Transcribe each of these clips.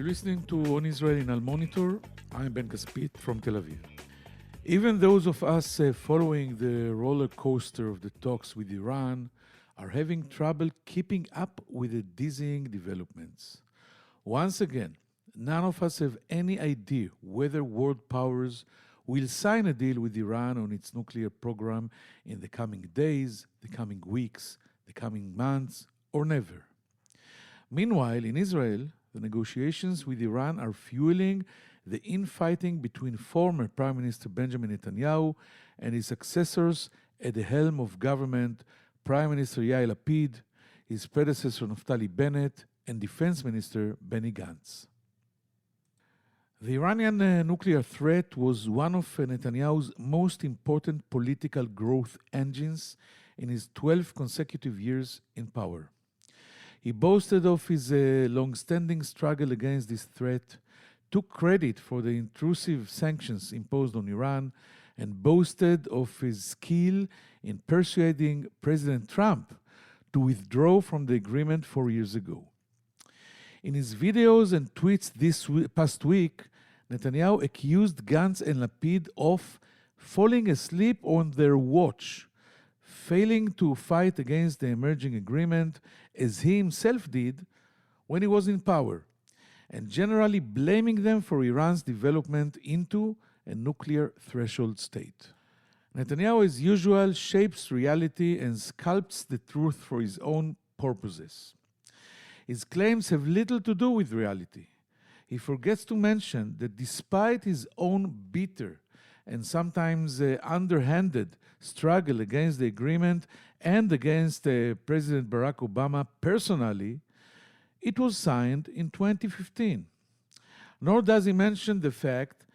You're listening to On Israel in Al Monitor. I'm Ben Caspit from Tel Aviv. Even those of us following the roller coaster of the talks with Iran are having trouble keeping up with the dizzying developments. Once again, none of us have any idea whether world powers will sign a deal with Iran on its nuclear program in the coming days, the coming weeks, the coming months, or never. Meanwhile, in Israel, the negotiations with Iran are fueling the infighting between former Prime Minister Benjamin Netanyahu and his successors at the helm of government, Prime Minister Yair Lapid, his predecessor Naftali Bennett, and Defense Minister Benny Gantz. The Iranian nuclear threat was one of Netanyahu's most important political growth engines in his 12 consecutive years in power. He boasted of his long-standing struggle against this threat, took credit for the intrusive sanctions imposed on Iran, and boasted of his skill in persuading President Trump to withdraw from the agreement 4 years ago. In his videos and tweets this past week, Netanyahu accused Gantz and Lapid of falling asleep on their watch, failing to fight against the emerging agreement as he himself did when he was in power, and generally blaming them for Iran's development into a nuclear threshold state. Netanyahu, as usual, shapes reality and sculpts the truth for his own purposes. His claims have little to do with reality. He forgets to mention that despite his own bitter and sometimes underhanded struggle against the agreement and against President Barack Obama personally, it was signed in 2015. Nor does he mention the fact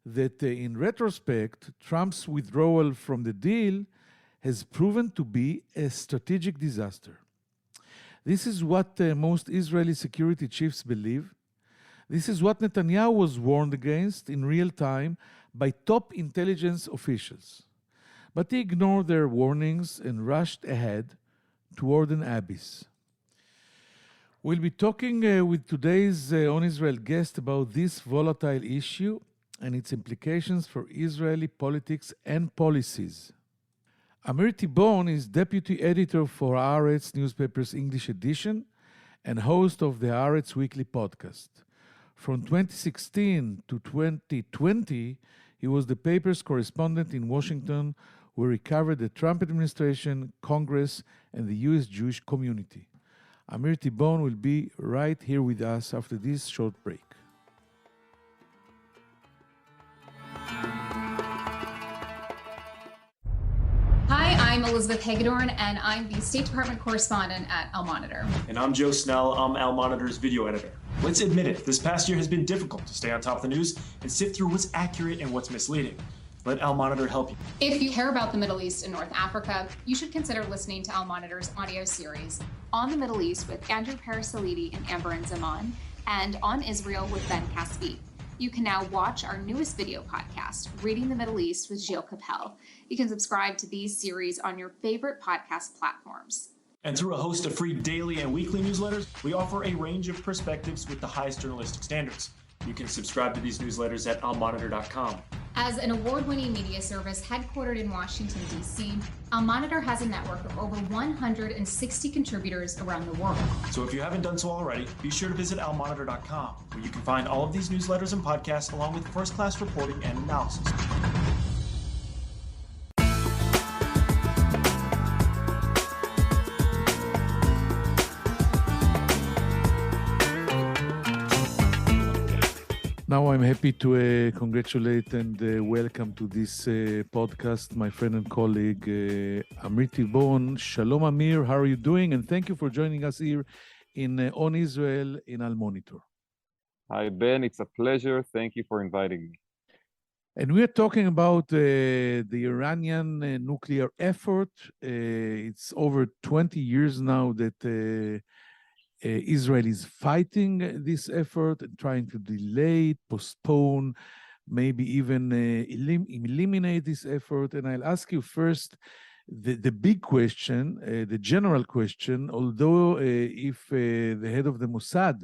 that in retrospect, Trump's withdrawal from the deal has proven to be a strategic disaster. This is what most Israeli security chiefs believe. This is what Netanyahu was warned against in real time by top intelligence officials. But he ignored their warnings and rushed ahead toward an abyss. We'll be talking with today's On Israel guest about this volatile issue and its implications for Israeli politics and policies. Amir Tibon is deputy editor for Haaretz newspaper's English edition and host of the Haaretz Weekly podcast. From 2016 to 2020, he was the paper's correspondent in Washington, where he covered the Trump administration, Congress, and the U.S. Jewish community. Amir Tibon will be right here with us after this short break. Hi, I'm Elizabeth Hagedorn, and I'm the State Department correspondent at Al Monitor. And I'm Joe Snell. I'm Al Monitor's video editor. Let's admit it, this past year has been difficult to stay on top of the news and sift through what's accurate and what's misleading. Let Al Monitor help you. If you care about the Middle East and North Africa, you should consider listening to Al Monitor's audio series On the Middle East with Andrew Parasalidi and Amber and Zaman, and On Israel with Ben Caspit. You can now watch our newest video podcast, Reading the Middle East with Gilles Capel. You can subscribe to these series on your favorite podcast platforms. And through a host of free daily and weekly newsletters, we offer a range of perspectives with the highest journalistic standards. You can subscribe to these newsletters at almonitor.com. As an award-winning media service headquartered in Washington, D.C., Al Monitor has a network of over 160 contributors around the world. So if you haven't done so already, be sure to visit almonitor.com, where you can find all of these newsletters and podcasts along with first-class reporting and analysis. Now I'm happy to congratulate and welcome to this podcast my friend and colleague Amir Tibon. Shalom Amir, how are you doing? And thank you for joining us here in On Israel in Al Monitor. Hi Ben, it's a pleasure. Thank you for inviting me. And we are talking about the Iranian nuclear effort. It's over 20 years now that Israel is fighting this effort and trying to delay, postpone, maybe even eliminate this effort. And I'll ask you first the big question, the general question, although if the head of the Mossad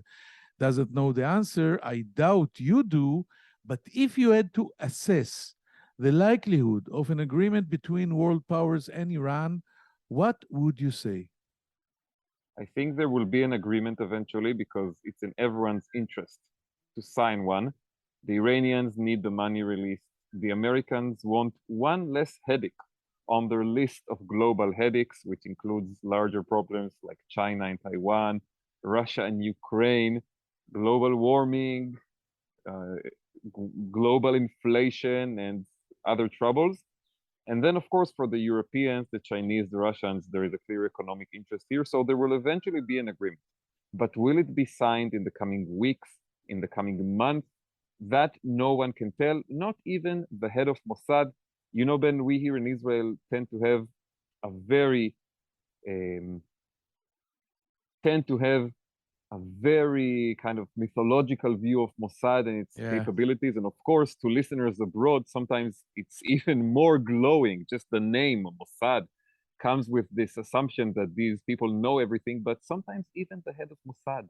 doesn't know the answer. I doubt you do. But if you had to assess the likelihood of an agreement between world powers and Iran, what would you say? I think there will be an agreement eventually because it's in everyone's interest to sign one. The Iranians need the money released. The Americans want one less headache on their list of global headaches, which includes larger problems like China and Taiwan, Russia and Ukraine, global warming, uh, global inflation, and other troubles. And then, of course, for the Europeans, the Chinese, the Russians, there is a clear economic interest here. So there will eventually be an agreement. But will it be signed in the coming weeks, in the coming months? That no one can tell, not even the head of Mossad. You know, Ben, we here in Israel tend to have a very kind of mythological view of Mossad and its capabilities. And of course, to listeners abroad, sometimes it's even more glowing. Just the name of Mossad comes with this assumption that these people know everything, but sometimes even the head of Mossad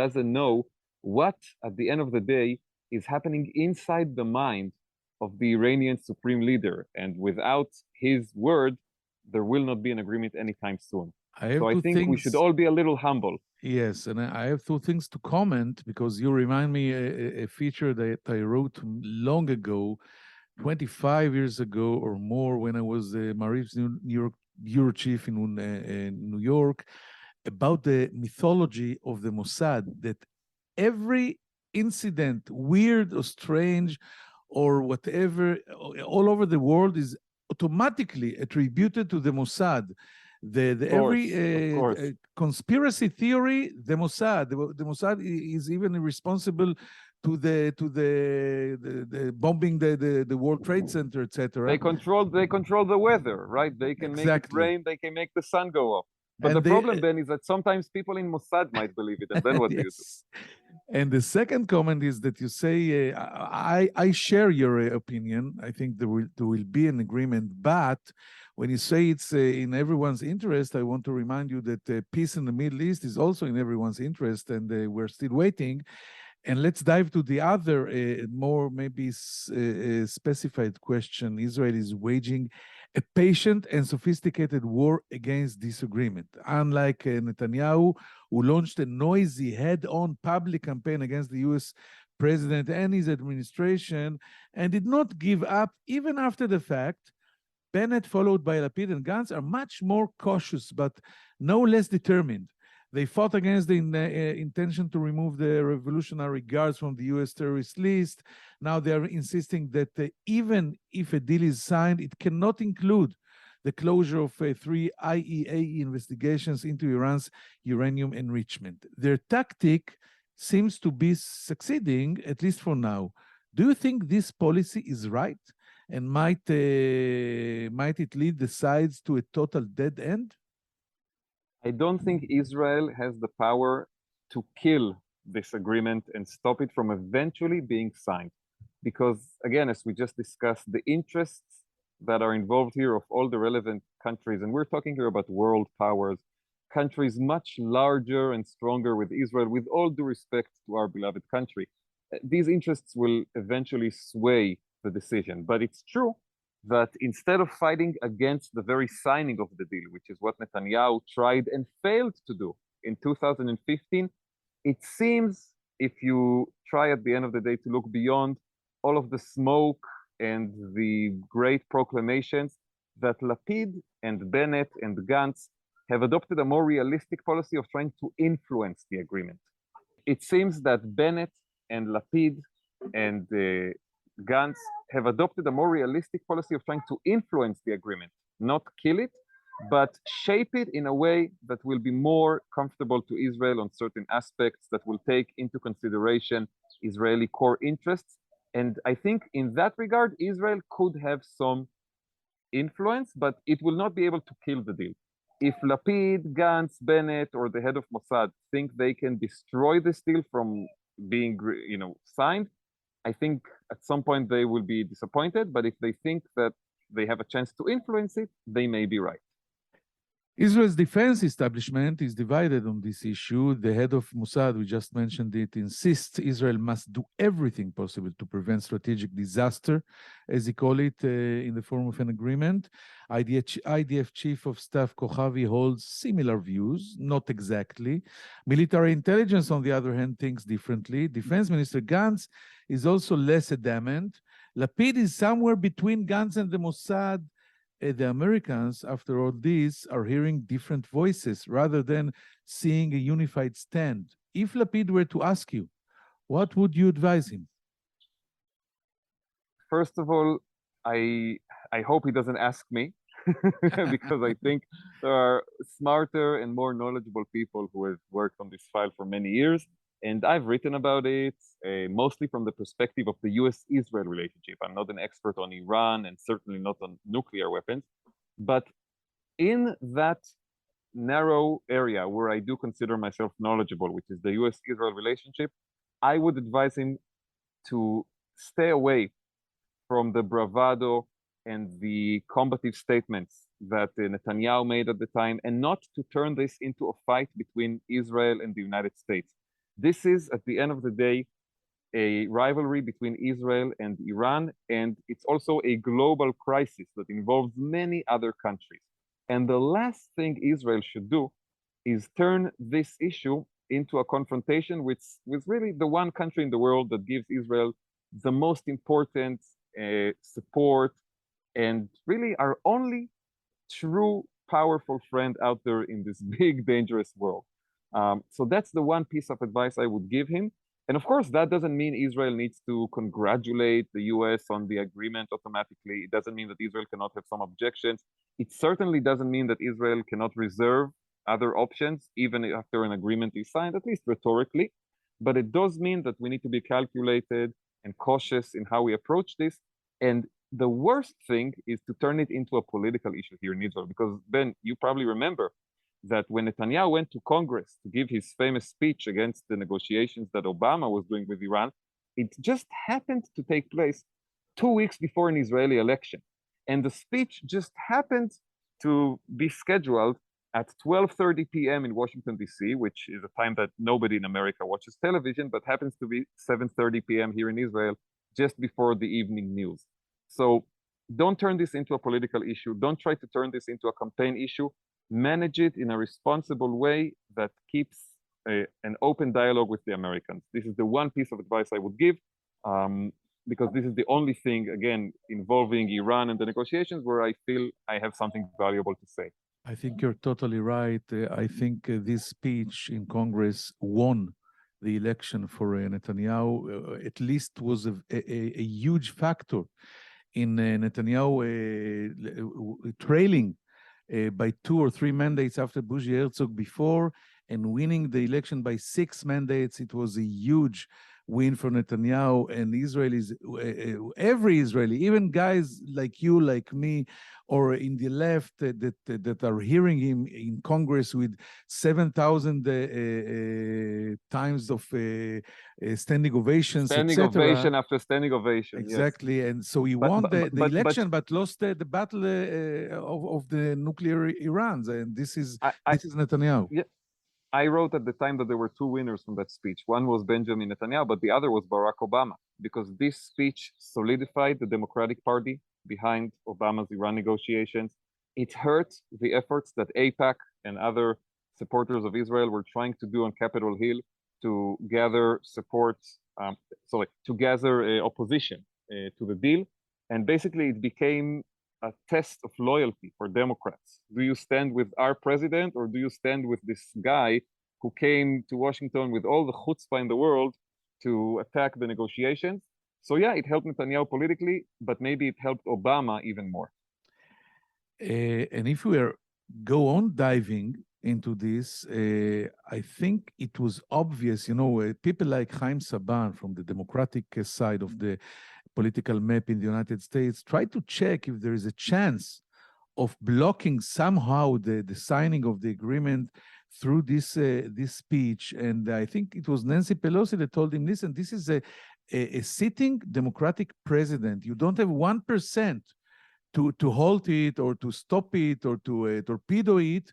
doesn't know what, at the end of the day, is happening inside the mind of the Iranian supreme leader. And without his word, there will not be an agreement anytime soon. So I think we should all be a little humble. Yes, and I have two things to comment because you remind me a feature that I wrote long ago, 25 years ago or more, when I was Marif's New York bureau chief in New York, about the mythology of the Mossad, that every incident, weird or strange or whatever, all over the world is automatically attributed to the Mossad. Every conspiracy theory, the Mossad is even responsible to the bombing the World Trade Center, etc. They control the weather, right? They can make it rain, they can make the sun go up. But the problem then is that sometimes people in Mossad might believe it, and then what do you do? And the second comment is that you say, I share your opinion. I think there will be an agreement, but when you say it's in everyone's interest, I want to remind you that peace in the Middle East is also in everyone's interest, and we're still waiting. And let's dive to the other, more maybe specified question. Israel is waging a patient and sophisticated war against disagreement. Unlike Netanyahu, who launched a noisy head-on public campaign against the US president and his administration and did not give up even after the fact, Bennett, followed by Lapid and Gantz, are much more cautious, but no less determined. They fought against the intention to remove the Revolutionary Guards from the US terrorist list. Now they are insisting that even if a deal is signed, it cannot include the closure of 3 IEA investigations into Iran's uranium enrichment. Their tactic seems to be succeeding, at least for now. Do you think this policy is right? And might it lead the sides to a total dead end? I don't think Israel has the power to kill this agreement and stop it from eventually being signed. Because, again, as we just discussed, the interests that are involved here of all the relevant countries, and we're talking here about world powers, countries much larger and stronger with Israel, with all due respect to our beloved country, these interests will eventually sway the decision. But it's true that instead of fighting against the very signing of the deal, which is what Netanyahu tried and failed to do in 2015, it seems, if you try at the end of the day to look beyond all of the smoke and the great proclamations, that Lapid and Bennett and Gantz have adopted a more realistic policy of trying to influence the agreement. It seems that Bennett and Lapid and Gantz have adopted a more realistic policy of trying to influence the agreement, not kill it, but shape it in a way that will be more comfortable to Israel on certain aspects, that will take into consideration Israeli core interests. And I think in that regard, Israel could have some influence, but it will not be able to kill the deal. If Lapid, Gantz, Bennett, or the head of Mossad think they can destroy this deal from being, signed, I think at some point they will be disappointed, but if they think that they have a chance to influence it, they may be right. Israel's defense establishment is divided on this issue. The head of Mossad, we just mentioned it, insists Israel must do everything possible to prevent strategic disaster, as he called it, in the form of an agreement. IDF Chief of Staff Kochavi holds similar views, not exactly. Military intelligence, on the other hand, thinks differently. Defense Minister Gantz is also less adamant. Lapid is somewhere between Gantz and the Mossad. The Americans, after all this, are hearing different voices rather than seeing a unified stand. If Lapid were to ask you, what would you advise him? First of all, I hope he doesn't ask me because I think there are smarter and more knowledgeable people who have worked on this file for many years. And I've written about it mostly from the perspective of the US-Israel relationship. I'm not an expert on Iran and certainly not on nuclear weapons. But in that narrow area where I do consider myself knowledgeable, which is the US-Israel relationship, I would advise him to stay away from the bravado and the combative statements that Netanyahu made at the time, and not to turn this into a fight between Israel and the United States. This is, at the end of the day, a rivalry between Israel and Iran, and it's also a global crisis that involves many other countries. And the last thing Israel should do is turn this issue into a confrontation with really the one country in the world that gives Israel the most important support and really our only true powerful friend out there in this big, dangerous world. So that's the one piece of advice I would give him. And of course, that doesn't mean Israel needs to congratulate the US on the agreement automatically. It doesn't mean that Israel cannot have some objections. It certainly doesn't mean that Israel cannot reserve other options, even after an agreement is signed, at least rhetorically. But it does mean that we need to be calculated and cautious in how we approach this. And the worst thing is to turn it into a political issue here in Israel, because Ben, you probably remember that when Netanyahu went to Congress to give his famous speech against the negotiations that Obama was doing with Iran, it just happened to take place 2 weeks before an Israeli election. And the speech just happened to be scheduled at 12:30 p.m. in Washington, D.C., which is a time that nobody in America watches television, but happens to be 7:30 p.m. here in Israel, just before the evening news. So don't turn this into a political issue. Don't try to turn this into a campaign issue. Manage it in a responsible way that keeps an open dialogue with the Americans. This is the one piece of advice I would give, because this is the only thing, again, involving Iran and the negotiations where I feel I have something valuable to say. I think you're totally right. I think this speech in Congress won the election for Netanyahu, at least was a huge factor in Netanyahu trailing by 2 or 3 mandates after Buzzi Herzog before, and winning the election by 6 mandates. It was a huge win for Netanyahu, and Israelis, every Israeli, even guys like you, like me, or in the left that are hearing him in Congress with 7,000 times of standing ovations, standing ovation after standing ovation. Exactly, yes. And so he won the election, but lost the battle of the nuclear Irans, and this is Netanyahu. Yeah. I wrote at the time that there were 2 winners from that speech. One was Benjamin Netanyahu, but the other was Barack Obama, because this speech solidified the Democratic Party behind Obama's Iran negotiations. It hurt the efforts that AIPAC and other supporters of Israel were trying to do on Capitol Hill to gather support, to gather opposition to the deal. And basically it became a test of loyalty for Democrats. Do you stand with our president, or do you stand with this guy who came to Washington with all the chutzpah in the world to attack the negotiations? So yeah, it helped Netanyahu politically, but maybe it helped Obama even more. And if we go on diving into this, I think it was obvious, people like Chaim Saban from the Democratic side of the political map in the United States try to check if there is a chance of blocking somehow the signing of the agreement through this speech. And I think it was Nancy Pelosi that told him, listen, this is a sitting Democratic president. You don't have 1% to halt it or to stop it or to torpedo it.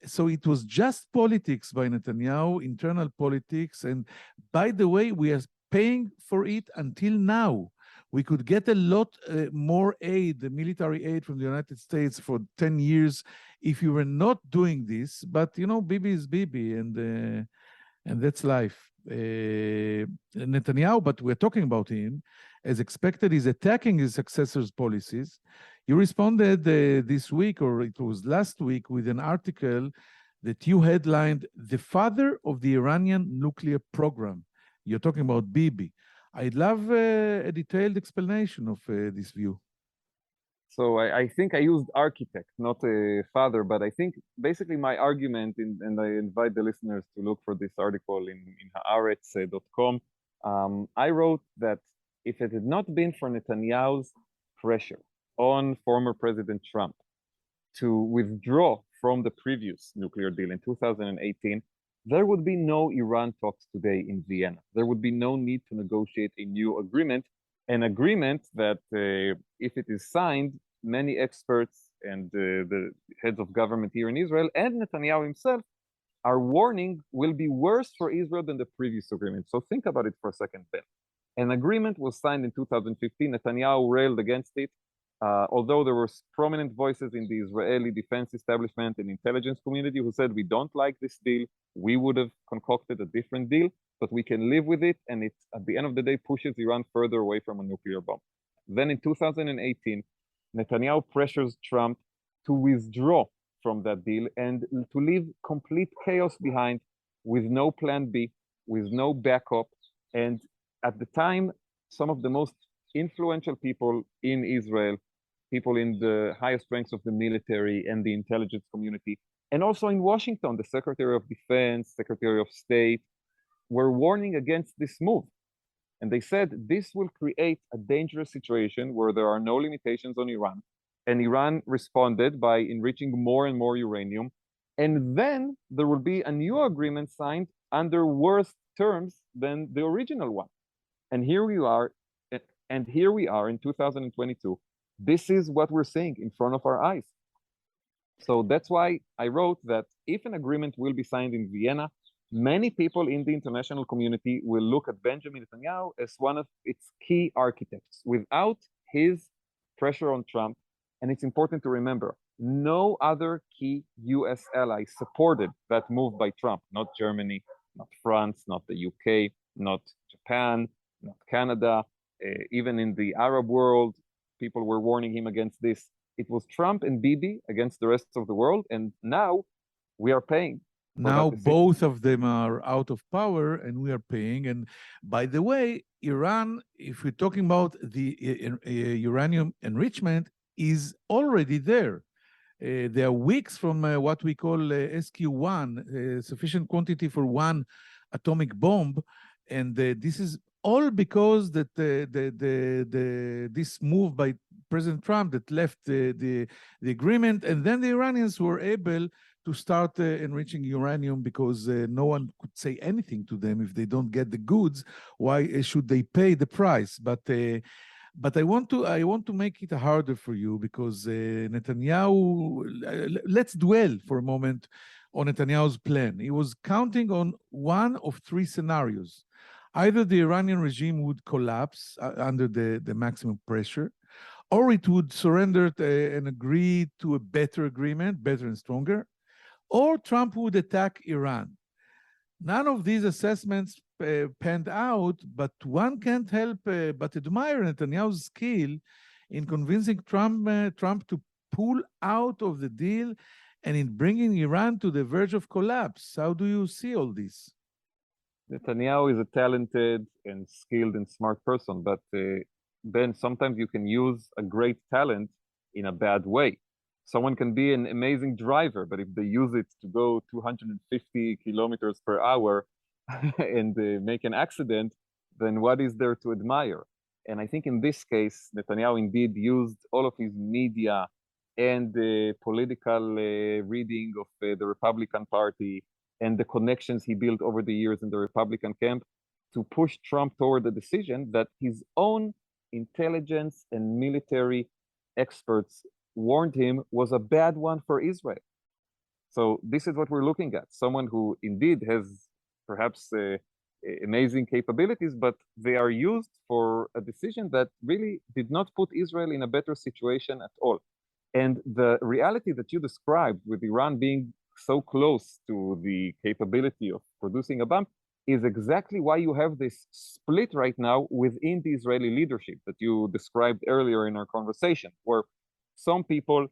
So it was just politics by Netanyahu, internal politics. And by the way, we are paying for it until now. We could get a lot more aid, the military aid from the United States for 10 years if you were not doing this. But, you know, Bibi is Bibi, and that's life. Netanyahu, but we're talking about him, as expected, is attacking his successor's policies. You responded this week, or it was last week, with an article that you headlined, "The Father of the Iranian Nuclear Program." You're talking about Bibi. I'd love a detailed explanation of this view. So I think I used architect, not a father, but I think basically my argument, and I invite the listeners to look for this article in haaretz.com. I wrote that if it had not been for Netanyahu's pressure on former President Trump to withdraw from the previous nuclear deal in 2018, there would be no Iran talks today in Vienna. There would be no need to negotiate a new agreement, an agreement that, if it is signed, many experts and the heads of government here in Israel and Netanyahu himself are warning will be worse for Israel than the previous agreement. So think about it for a second, Ben. An agreement was signed in 2015. Netanyahu railed against it. Although there were prominent voices in the Israeli defense establishment and intelligence community who said, we don't like this deal, we would have concocted a different deal, but we can live with it, and it, at the end of the day, pushes Iran further away from a nuclear bomb. Then in 2018, Netanyahu pressures Trump to withdraw from that deal and to leave complete chaos behind with no plan B, with no backup. And at the time, some of the most influential people in Israel, people in the highest ranks of the military and the intelligence community, and also in Washington, the Secretary of Defense, Secretary of State, were warning against this move. And they said this will create a dangerous situation where there are no limitations on Iran. And Iran responded by enriching more and more uranium. And then there will be a new agreement signed under worse terms than the original one. And here we are in 2022. This is what we're seeing in front of our eyes. So that's why I wrote that if an agreement will be signed in Vienna, many people in the international community will look at Benjamin Netanyahu as one of its key architects. Without his pressure on Trump, and it's important to remember, no other key US ally supported that move by Trump, not Germany, not France, not the UK, not Japan, not Canada, even in the Arab world, people were warning him against this. It was Trump and Bibi against the rest of the world, and now we are paying. Now both of them are out of power, and we are paying. And by the way, Iran, if we're talking about the uranium enrichment, is already there. They are weeks from what we call SQ1, sufficient quantity for one atomic bomb, and this is all because that this move by President Trump that left the agreement, and then the Iranians were able to start enriching uranium because no one could say anything to them if they don't get the goods. Why should they pay the price? But I want to make it harder for you because Netanyahu. Let's dwell for a moment on Netanyahu's plan. He was counting on one of three scenarios. Either the Iranian regime would collapse under the maximum pressure, or it would surrender and agree to a better agreement, better and stronger, or Trump would attack Iran. None of these assessments panned out, but one can't help but admire Netanyahu's skill in convincing Trump to pull out of the deal and in bringing Iran to the verge of collapse. How do you see all this? Netanyahu is a talented and skilled and smart person, but Ben, sometimes you can use a great talent in a bad way. Someone can be an amazing driver, but if they use it to go 250 kilometers per hour and make an accident, then what is there to admire? And I think in this case, Netanyahu indeed used all of his media and the political reading of the Republican Party and the connections he built over the years in the Republican camp to push Trump toward the decision that his own intelligence and military experts warned him was a bad one for Israel. So this is what we're looking at. Someone who indeed has perhaps amazing capabilities, but they are used for a decision that really did not put Israel in a better situation at all. And the reality that you described with Iran being so close to the capability of producing a bomb is exactly why you have this split right now within the Israeli leadership that you described earlier in our conversation, where some people,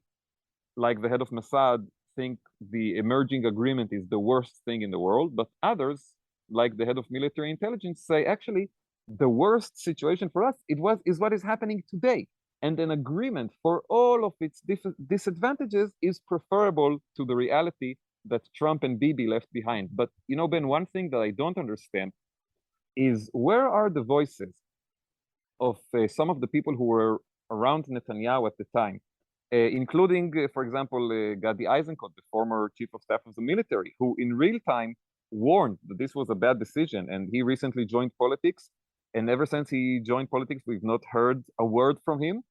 like the head of Mossad, think the emerging agreement is the worst thing in the world, but others, like the head of military intelligence, say actually the worst situation for us is what is happening today. And an agreement for all of its disadvantages is preferable to the reality that Trump and Bibi left behind. But you know, Ben, one thing that I don't understand is where are the voices of some of the people who were around Netanyahu at the time, including, for example, Gadi Eisenkot, the former chief of staff of the military, who in real time warned that this was a bad decision. And he recently joined politics. And ever since he joined politics, we've not heard a word from him.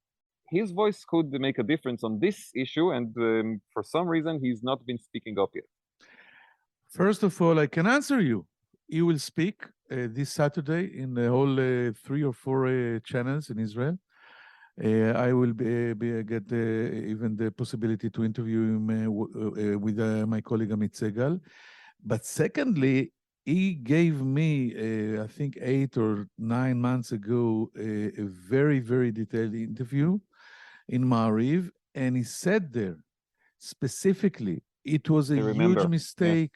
His voice could make a difference on this issue. And for some reason, he's not been speaking up yet. First of all, I can answer you. He will speak this Saturday in the whole 3 or 4 channels in Israel. I will get even the possibility to interview him with my colleague Amit Segal. But secondly, he gave me, I think 8 or 9 months ago, a very, very detailed interview in Ma'ariv, and he said there specifically, it was a huge mistake.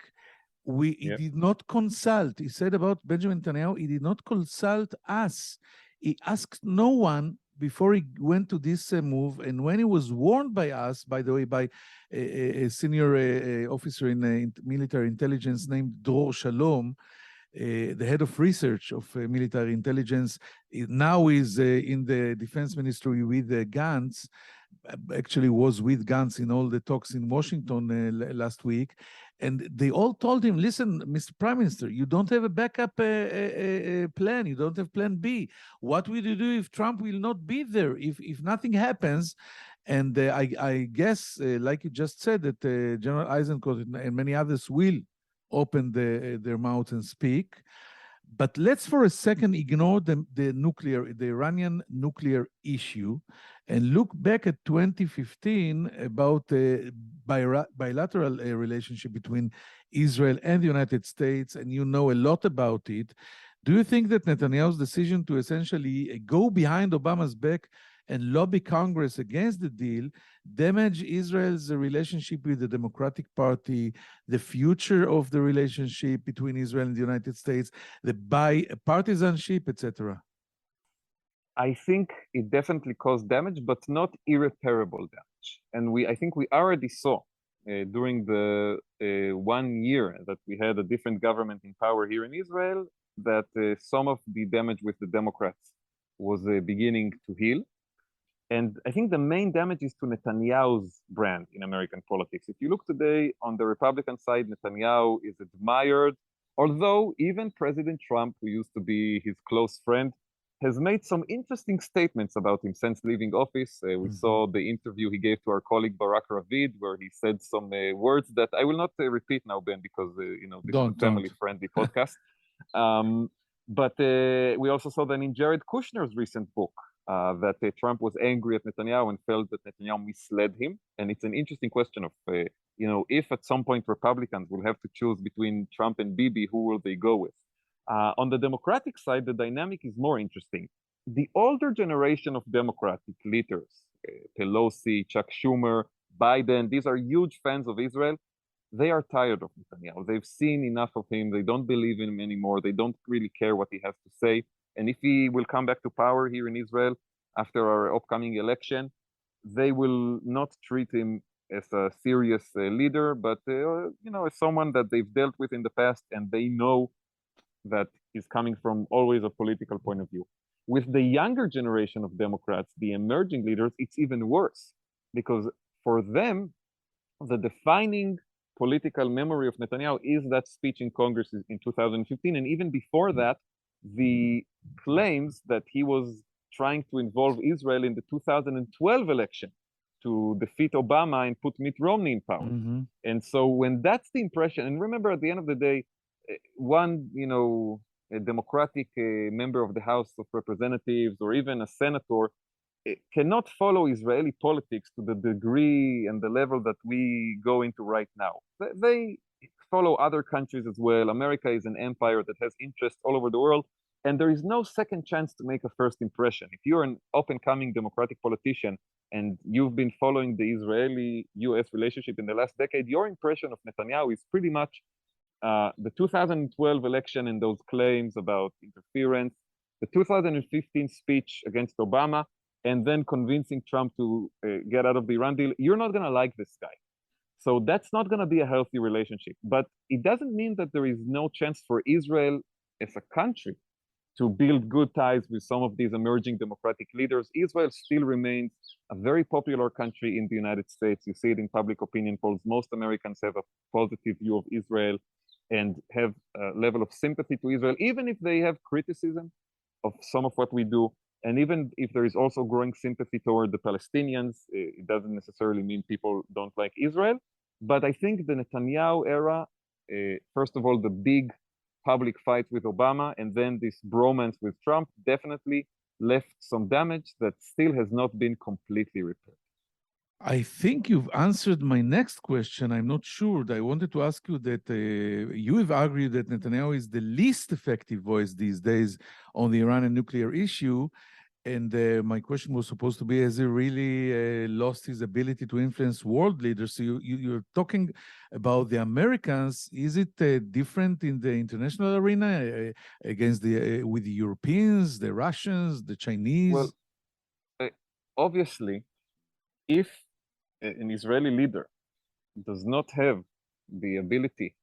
Yeah. He did not consult. He said about Benjamin Netanyahu, he did not consult us. He asked no one before he went to this move. And when he was warned by us, by the way, by a senior officer in military intelligence named Dror Shalom, the head of research of military intelligence, now is in the defense ministry with Gantz, actually was with Gantz in all the talks in Washington last week. And they all told him, listen, Mr. Prime Minister, you don't have a backup plan. You don't have plan B. What will you do if Trump will not be there, if nothing happens? And I guess, like you just said, that General Eisenkot and many others will open their mouth and speak. But let's for a second ignore the Iranian nuclear issue and look back at 2015 about the bilateral relationship between Israel and the United States, and you know a lot about it. Do you think that Netanyahu's decision to essentially go behind Obama's back and lobby Congress against the deal damage Israel's relationship with the Democratic Party, the future of the relationship between Israel and the United States, the bipartisanship, etc.? I think it definitely caused damage, but not irreparable damage. And I think we already saw during the 1 year that we had a different government in power here in Israel, that some of the damage with the Democrats was beginning to heal. And I think the main damage is to Netanyahu's brand in American politics. If you look today on the Republican side, Netanyahu is admired, although even President Trump, who used to be his close friend, has made some interesting statements about him since leaving office. We saw the interview he gave to our colleague Barak Ravid, where he said some words that I will not repeat now, Ben, because this is a family-friendly podcast. But we also saw that in Jared Kushner's recent book, that Trump was angry at Netanyahu and felt that Netanyahu misled him. And it's an interesting question of, if at some point Republicans will have to choose between Trump and Bibi, who will they go with? On the Democratic side, the dynamic is more interesting. The older generation of Democratic leaders, Pelosi, Chuck Schumer, Biden, these are huge fans of Israel. They are tired of Netanyahu. They've seen enough of him. They don't believe in him anymore. They don't really care what he has to say. And if he will come back to power here in Israel after our upcoming election, they will not treat him as a serious leader, but as someone that they've dealt with in the past, and they know that is coming from always a political point of view. With the younger generation of Democrats, the emerging leaders, it's even worse, because for them, the defining political memory of Netanyahu is that speech in Congress in 2015, and even before that, the claims that he was trying to involve Israel in the 2012 election to defeat Obama and put Mitt Romney in power. And so when that's the impression, and remember, at the end of the day, one, a Democratic member of the House of Representatives or even a senator cannot follow Israeli politics to the degree and the level that we go into right now. They follow other countries as well. America is an empire that has interests all over the world, and there is no second chance to make a first impression. If you're an up-and-coming Democratic politician and you've been following the Israeli-US relationship in the last decade, your impression of Netanyahu is pretty much the 2012 election and those claims about interference, the 2015 speech against Obama, and then convincing Trump to get out of the Iran deal. You're not going to like this guy. So that's not going to be a healthy relationship. But it doesn't mean that there is no chance for Israel as a country to build good ties with some of these emerging democratic leaders. Israel still remains a very popular country in the United States. You see it in public opinion polls. Most Americans have a positive view of Israel and have a level of sympathy to Israel, even if they have criticism of some of what we do. And even if there is also growing sympathy toward the Palestinians, it doesn't necessarily mean people don't like Israel. But I think the Netanyahu era, first of all, the big public fight with Obama, and then this bromance with Trump definitely left some damage that still has not been completely repaired. I think you've answered my next question. I'm not sure. I wanted to ask you that you have argued that Netanyahu is the least effective voice these days on the Iranian nuclear issue. And my question was supposed to be, has he really lost his ability to influence world leaders? So you're talking about the Americans. Is it different in the international arena against with the Europeans, the Russians, the Chinese? Well, obviously, if an Israeli leader does not have the ability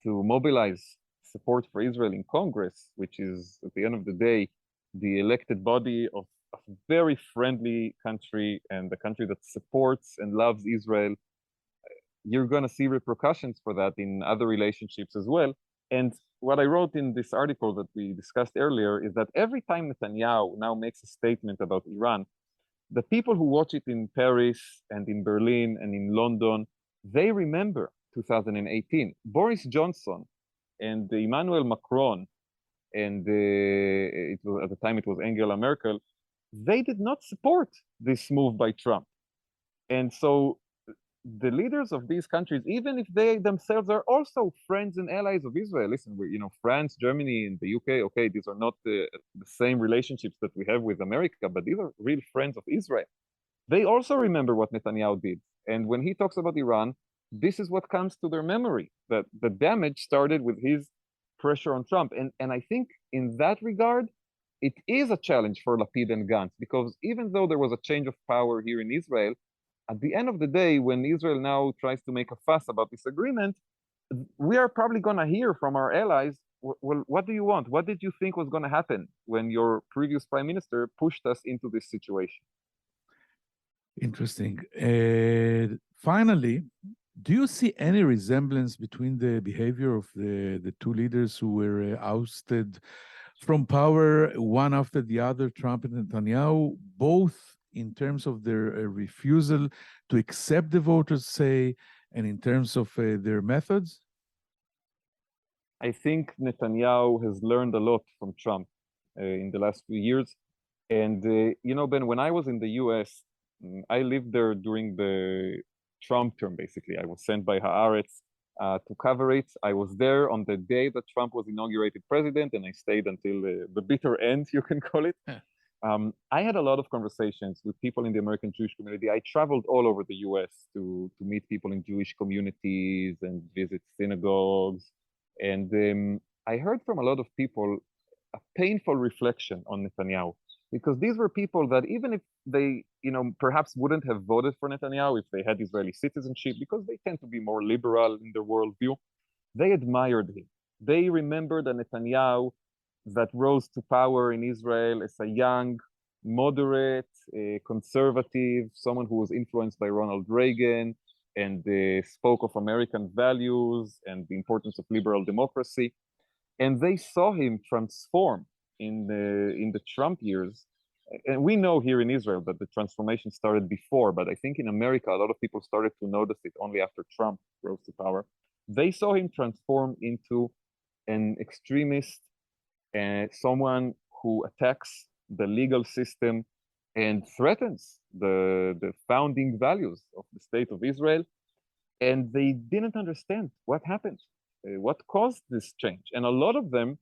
to mobilize support for Israel in Congress, which is, at the end of the day, the elected body of a very friendly country and the country that supports and loves Israel, you're going to see repercussions for that in other relationships as well. And what I wrote in this article that we discussed earlier is that every time Netanyahu now makes a statement about Iran, the people who watch it in Paris and in Berlin and in London, they remember 2018. Boris Johnson and Emmanuel Macron, and at the time it was Angela Merkel, they did not support this move by Trump. And so the leaders of these countries, even if they themselves are also friends and allies of Israel, listen, we're, France, Germany, and the UK, okay, these are not the same relationships that we have with America, but these are real friends of Israel. They also remember what Netanyahu did. And when he talks about Iran, this is what comes to their memory, that the damage started with his pressure on Trump. And I think in that regard, it is a challenge for Lapid and Gantz, because even though there was a change of power here in Israel, at the end of the day, when Israel now tries to make a fuss about this agreement, we are probably going to hear from our allies, well, what do you want? What did you think was going to happen when your previous prime minister pushed us into this situation? Interesting. Finally, do you see any resemblance between the behavior of the two leaders who were ousted from power, one after the other, Trump and Netanyahu, both in terms of their refusal to accept the voters' say, and in terms of their methods? I think Netanyahu has learned a lot from Trump in the last few years. And, Ben, when I was in the US, I lived there during the Trump term, basically. I was sent by Haaretz to cover it. I was there on the day that Trump was inaugurated president, and I stayed until the bitter end, you can call it. Yeah. I had a lot of conversations with people in the American Jewish community. I traveled all over the US to meet people in Jewish communities and visit synagogues. And I heard from a lot of people a painful reflection on Netanyahu, because these were people that even if they, perhaps wouldn't have voted for Netanyahu if they had Israeli citizenship, because they tend to be more liberal in their worldview, they admired him. They remembered a Netanyahu that rose to power in Israel as a young, moderate, conservative, someone who was influenced by Ronald Reagan and spoke of American values and the importance of liberal democracy. And they saw him transform in the Trump years and we know here in Israel that the transformation started before, but I think in America, a lot of people started to notice it only after Trump rose to power. They saw him transform into an extremist, someone who attacks the legal system and threatens the founding values of the state of Israel. And they didn't understand what happened, what caused this change. And a lot of them,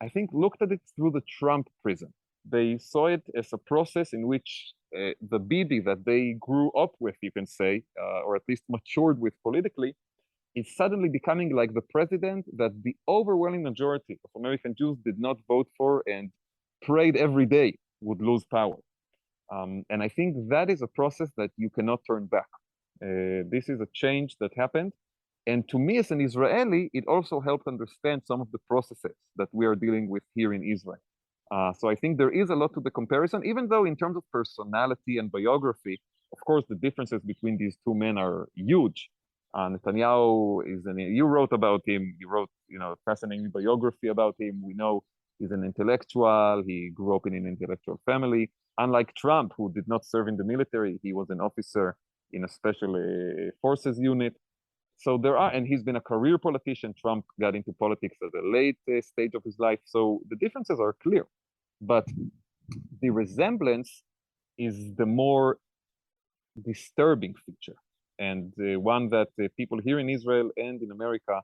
I think, looked at it through the Trump prism. They saw it as a process in which the Bibi that they grew up with, you can say, or at least matured with politically, is suddenly becoming like the president that the overwhelming majority of American Jews did not vote for and prayed every day would lose power. And I think that is a process that you cannot turn back. This is a change that happened. And to me, as an Israeli, it also helped understand some of the processes that we are dealing with here in Israel. So I think there is a lot to the comparison, even though in terms of personality and biography, of course, the differences between these two men are huge. Netanyahu you wrote about him, you wrote, a fascinating biography about him. We know he's an intellectual, he grew up in an intellectual family. Unlike Trump, who did not serve in the military, he was an officer in a special forces unit. So and he's been a career politician. Trump got into politics at a late stage of his life. So the differences are clear, but the resemblance is the more disturbing feature, and one that people here in Israel and in America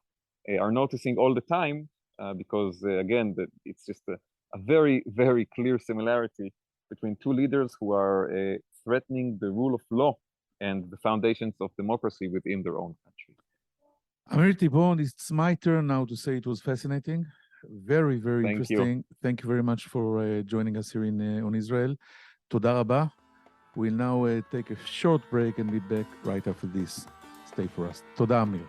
are noticing all the time, because again, it's just a very, very clear similarity between two leaders who are threatening the rule of law and the foundations of democracy within their own country. Amir Tibon, it's my turn now to say it was fascinating. Very, very interesting. Thank you very much for joining us here on Israel. Toda Rabba. We'll now take a short break and be back right after this. Stay for us. Toda, Amir.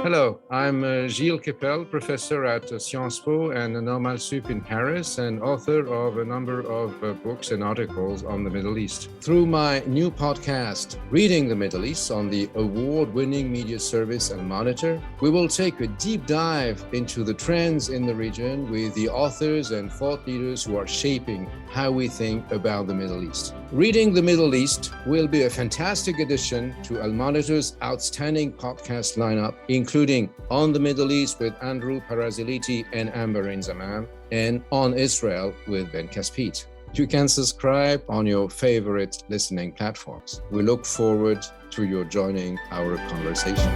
Hello, I'm Gilles Kepel, professor at Sciences Po and Normal Sup in Paris, and author of a number of books and articles on the Middle East. Through my new podcast, Reading the Middle East, on the award-winning media service Al Monitor, we will take a deep dive into the trends in the region with the authors and thought leaders who are shaping how we think about the Middle East. Reading the Middle East will be a fantastic addition to Al Monitor's outstanding podcast lineup, including On the Middle East with Andrew Paraziliti and Amber Zaman, and On Israel with Ben Caspit. You can subscribe on your favorite listening platforms. We look forward to your joining our conversation.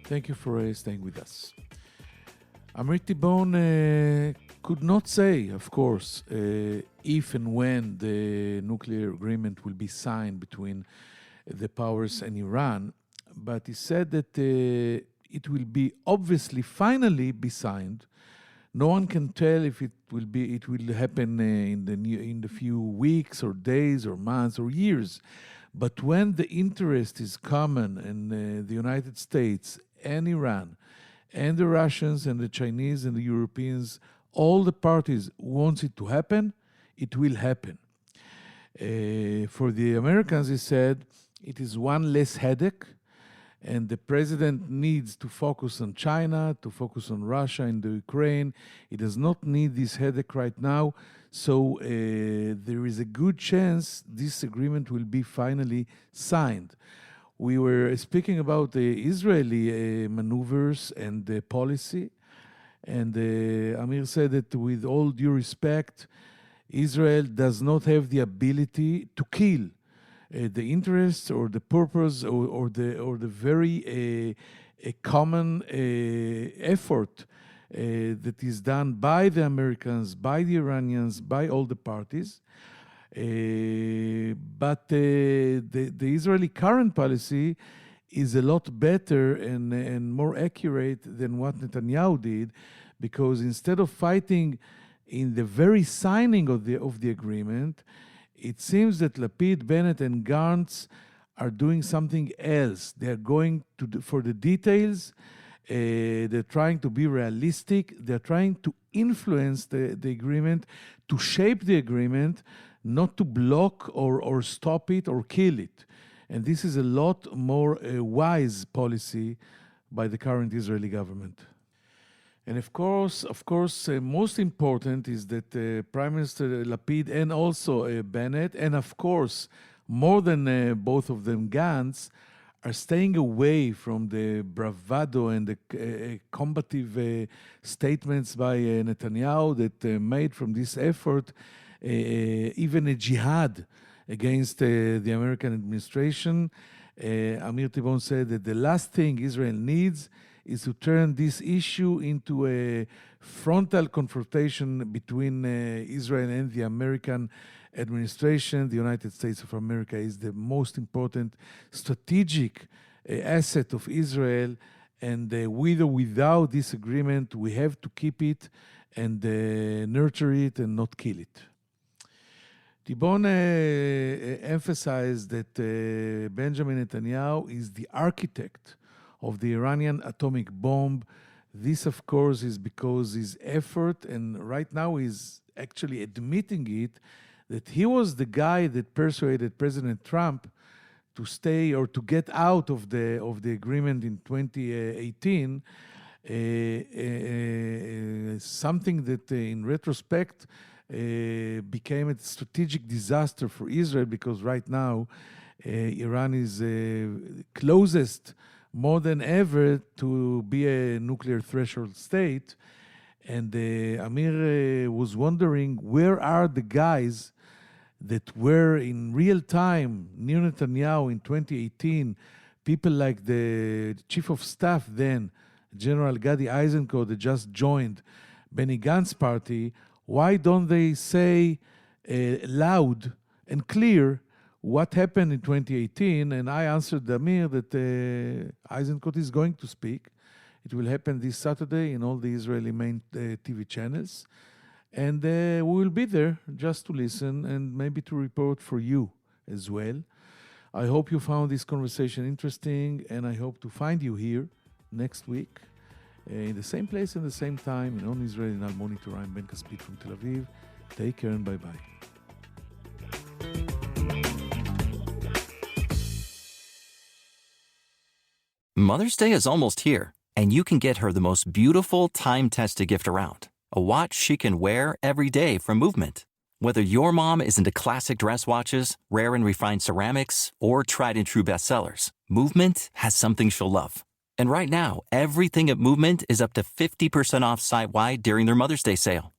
Thank you for staying with us. Amir Tibon could not say, of course, if and when the nuclear agreement will be signed between the powers and Iran, but he said that it will be obviously finally be signed. No one can tell if it will happen in the few weeks or days or months or years. But when the interest is common in the United States and Iran and the Russians and the Chinese and the Europeans, all the parties wants it to happen, it will happen. For the Americans, he said, it is one less headache, and the president needs to focus on China, to focus on Russia and the Ukraine. He does not need this headache right now. So there is a good chance this agreement will be finally signed. We were speaking about the Israeli maneuvers and the policy, and Amir said that with all due respect, Israel does not have the ability to kill the interests or the purpose or the very common effort that is done by the Americans, by the Iranians, by all the parties. But the Israeli current policy is a lot better and more accurate than what Netanyahu did, because instead of fighting in the very signing of the agreement, it seems that Lapid, Bennett, and Gantz are doing something else. They're going for the details. They're trying to be realistic. They're trying to influence the agreement, to shape the agreement, not to block or stop it or kill it. And this is a lot more wise policy by the current Israeli government. And of course, most important is that Prime Minister Lapid and also Bennett, and of course, more than both of them, Gantz, are staying away from the bravado and the combative statements by Netanyahu that made from this effort even a jihad against the American administration. Amir Tibon said that the last thing Israel needs is to turn this issue into a frontal confrontation between Israel and the American administration. The United States of America is the most important strategic asset of Israel, and with or without this agreement, we have to keep it and nurture it and not kill it. Tibon emphasized that Benjamin Netanyahu is the architect of the Iranian atomic bomb. This, of course, is because his effort, and right now he's actually admitting it, that he was the guy that persuaded President Trump to stay or to get out of the agreement in 2018, something that in retrospect became a strategic disaster for Israel, because right now Iran is closest more than ever to be a nuclear threshold state. And Amir was wondering, where are the guys that were in real time near Netanyahu in 2018, people like the chief of staff then, General Gadi Eisenkot, that just joined Benny Gantz party. Why don't they say loud and clear what happened in 2018? And I answered Amir that Eisenkot is going to speak. It will happen this Saturday in all the Israeli main TV channels. And we will be there just to listen and maybe to report for you as well. I hope you found this conversation interesting, and I hope to find you here next week in the same place and the same time in On Israel in Al Monitor. I'm Ben Caspit from Tel Aviv. Take care and bye-bye. Mother's Day is almost here, and you can get her the most beautiful time-tested gift around. A watch she can wear every day from Movement. Whether your mom is into classic dress watches, rare and refined ceramics, or tried and true bestsellers, Movement has something she'll love. And right now, everything at Movement is up to 50% off site-wide during their Mother's Day sale.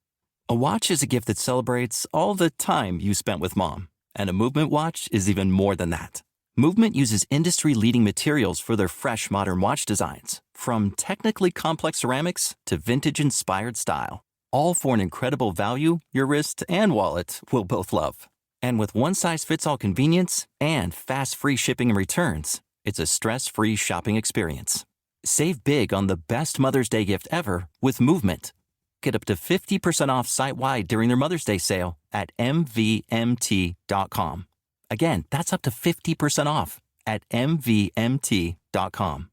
A watch is a gift that celebrates all the time you spent with mom. And a Movement watch is even more than that. Movement uses industry-leading materials for their fresh, modern watch designs, from technically complex ceramics to vintage-inspired style, all for an incredible value your wrist and wallet will both love. And with one-size-fits-all convenience and fast free shipping and returns, it's a stress-free shopping experience. Save big on the best Mother's Day gift ever with Movement. Get up to 50% off site-wide during their Mother's Day sale at mvmt.com. Again, that's up to 50% off at mvmt.com.